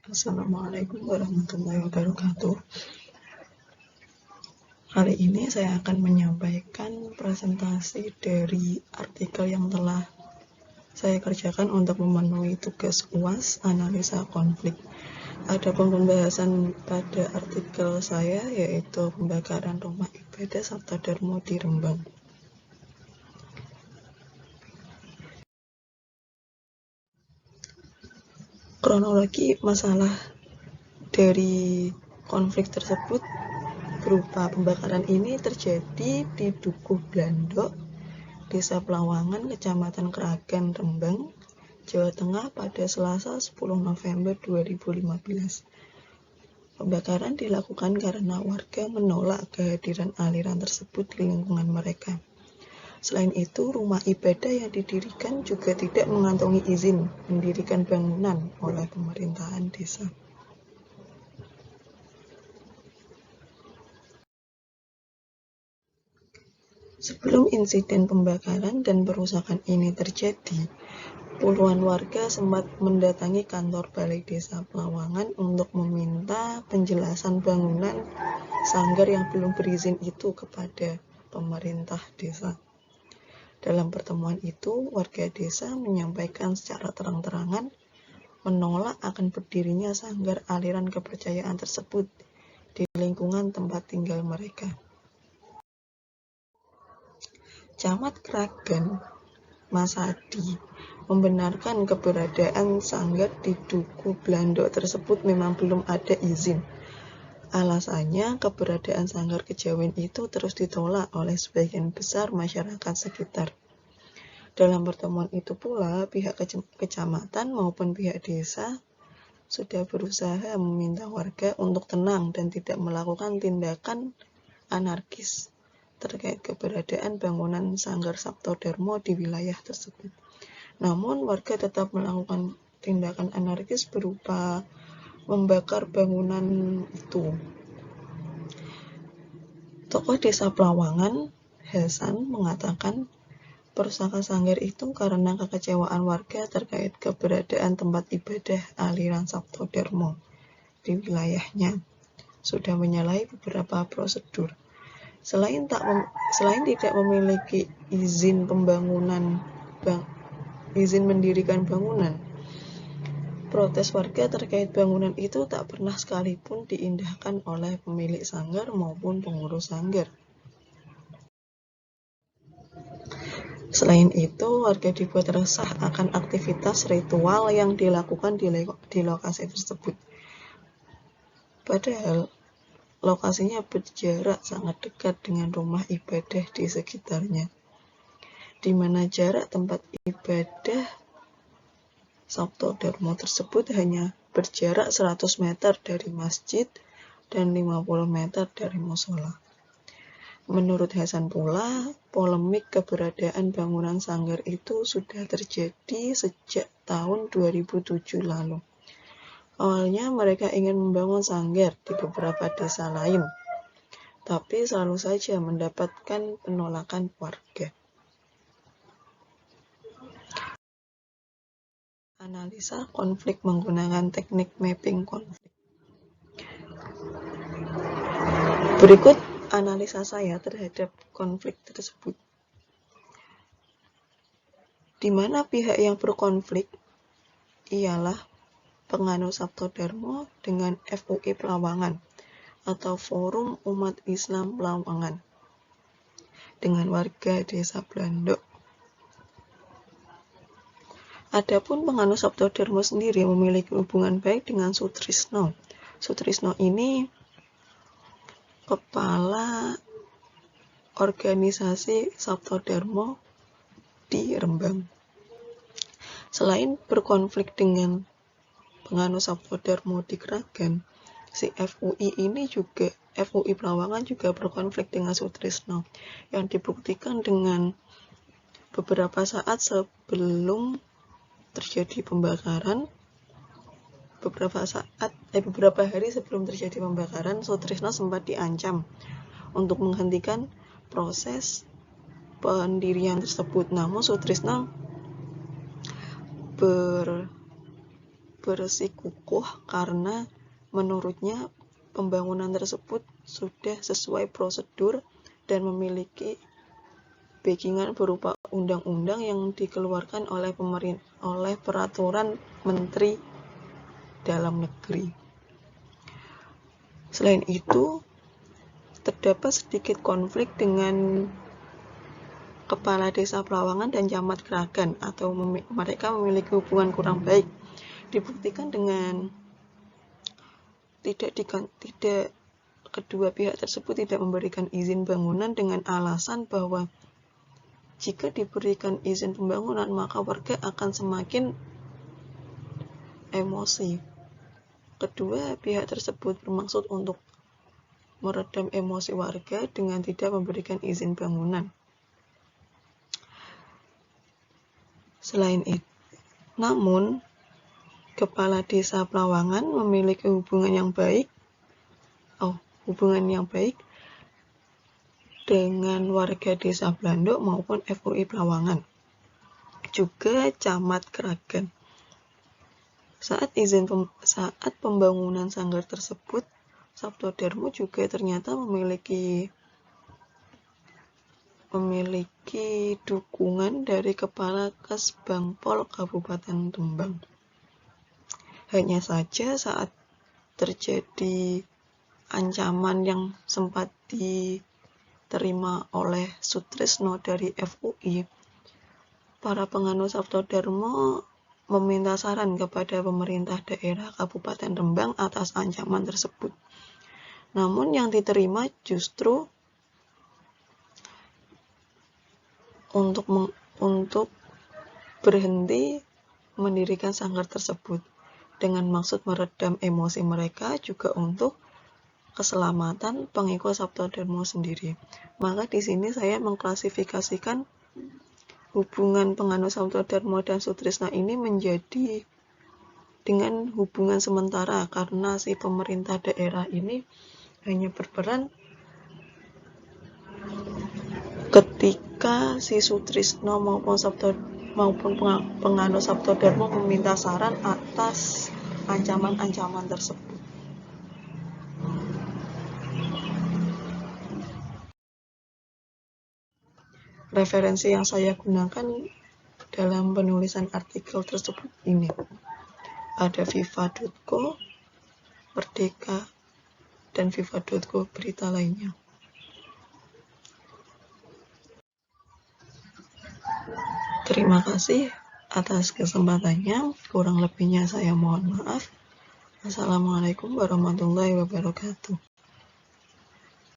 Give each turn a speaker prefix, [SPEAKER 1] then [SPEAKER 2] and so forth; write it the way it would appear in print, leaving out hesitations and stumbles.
[SPEAKER 1] Assalamualaikum warahmatullahi wabarakatuh. Kali ini saya akan menyampaikan presentasi dari artikel yang telah saya kerjakan untuk memenuhi tugas UAS analisa konflik. Adapun pembahasan pada artikel saya yaitu pembakaran rumah ibadah Sabtodarmo di Rembang. Kronologi masalah dari konflik tersebut berupa pembakaran ini terjadi di Dukuh Blandok, Desa Pelawangan, Kecamatan Kragan, Rembang, Jawa Tengah pada Selasa 10 November 2015. Pembakaran dilakukan karena warga menolak kehadiran aliran tersebut di lingkungan mereka. Selain itu, rumah ibadah yang didirikan juga tidak mengantongi izin mendirikan bangunan oleh pemerintahan desa. Sebelum insiden pembakaran dan perusakan ini terjadi, puluhan warga sempat mendatangi kantor Balai Desa Pelawangan untuk meminta penjelasan bangunan sanggar yang belum berizin itu kepada pemerintah desa. Dalam pertemuan itu, warga desa menyampaikan secara terang-terangan menolak akan berdirinya sanggar aliran kepercayaan tersebut di lingkungan tempat tinggal mereka. Camat Kragan, Mas Adi, membenarkan keberadaan sanggar di Dukuh Blandok tersebut memang belum ada izin. Alasannya, keberadaan sanggar kejawen itu terus ditolak oleh sebagian besar masyarakat sekitar. Dalam pertemuan itu pula, pihak kecamatan maupun pihak desa sudah berusaha meminta warga untuk tenang dan tidak melakukan tindakan anarkis terkait keberadaan bangunan sanggar Sabtodarmo di wilayah tersebut. Namun, warga tetap melakukan tindakan anarkis berupa membakar bangunan itu. Tokoh Desa Pelawangan, Hasan, mengatakan perusakan sanggar itu karena kekecewaan warga terkait keberadaan tempat ibadah aliran Sabtodarmo di wilayahnya sudah menyalahi beberapa prosedur. Selain tidak memiliki izin mendirikan bangunan, protes warga terkait bangunan itu tak pernah sekalipun diindahkan oleh pemilik sanggar maupun pengurus sanggar. Selain itu, warga dibuat resah akan aktivitas ritual yang dilakukan di lokasi tersebut. Padahal, lokasinya berjarak sangat dekat dengan rumah ibadah di sekitarnya, di mana jarak tempat ibadah Sabtodarmo tersebut hanya berjarak 100 meter dari masjid dan 50 meter dari musola. Menurut Hasan pula, polemik keberadaan bangunan sanggar itu sudah terjadi sejak tahun 2007 lalu. Awalnya mereka ingin membangun sanggar di beberapa desa lain, tapi selalu saja mendapatkan penolakan warga. Analisa konflik menggunakan teknik mapping konflik. Berikut analisa saya terhadap konflik tersebut, di mana pihak yang berkonflik ialah penganut Sabtodarmo dengan FUI Pelawangan atau Forum Umat Islam Pelawangan dengan warga Desa Blandok. Adapun penganut Sabtodarmo sendiri memiliki hubungan baik dengan Sutrisno. Sutrisno ini kepala organisasi Sabtodarmo di Rembang. Selain berkonflik dengan penganut Sabtodarmo di Kragan, si FUI Pelawangan juga berkonflik dengan Sutrisno, yang dibuktikan dengan beberapa sebelum terjadi pembakaran, beberapa hari sebelum terjadi pembakaran, Sutrisno sempat diancam untuk menghentikan proses pendirian tersebut. Namun Sutrisno bersikukuh karena menurutnya pembangunan tersebut sudah sesuai prosedur dan memiliki backingan berupa undang-undang yang dikeluarkan oleh peraturan Menteri Dalam Negeri. Selain itu, terdapat sedikit konflik dengan Kepala Desa Plawangan dan Camat Kragan, atau mereka memiliki hubungan kurang baik. Dibuktikan dengan kedua pihak tersebut tidak memberikan izin bangunan dengan alasan bahwa jika diberikan izin pembangunan maka warga akan semakin emosi. Kedua pihak tersebut bermaksud untuk meredam emosi warga dengan tidak memberikan izin bangunan. Namun, Kepala Desa Plawangan memiliki hubungan yang baik dengan warga Desa Blandok maupun FUI Plawangan, juga Camat Kragan. Saat pembangunan sanggar tersebut, Saptodarmo juga ternyata memiliki dukungan dari Kepala Kesbangpol Kabupaten Rembang. Hanya saja saat terjadi ancaman yang sempat diterima oleh Sutrisno dari FUI, para penganut Saptodarmo meminta saran kepada pemerintah daerah Kabupaten Rembang atas ancaman tersebut. Namun yang diterima justru untuk berhenti mendirikan sanggar tersebut dengan maksud meredam emosi mereka, juga untuk keselamatan pengikut Saptodarmo sendiri. Maka di sini saya mengklasifikasikan hubungan penganut Saptodarmo dan Sutrisno ini menjadi dengan hubungan sementara, karena si pemerintah daerah ini hanya berperan ketika si Sutrisno maupun penganut Saptodarmo meminta saran atas ancaman-ancaman tersebut. Referensi yang saya gunakan dalam penulisan artikel tersebut ini ada viva.co, Merdeka, dan viva.co berita lainnya. Terima kasih atas kesempatannya. Kurang lebihnya saya mohon maaf. Assalamualaikum warahmatullahi wabarakatuh.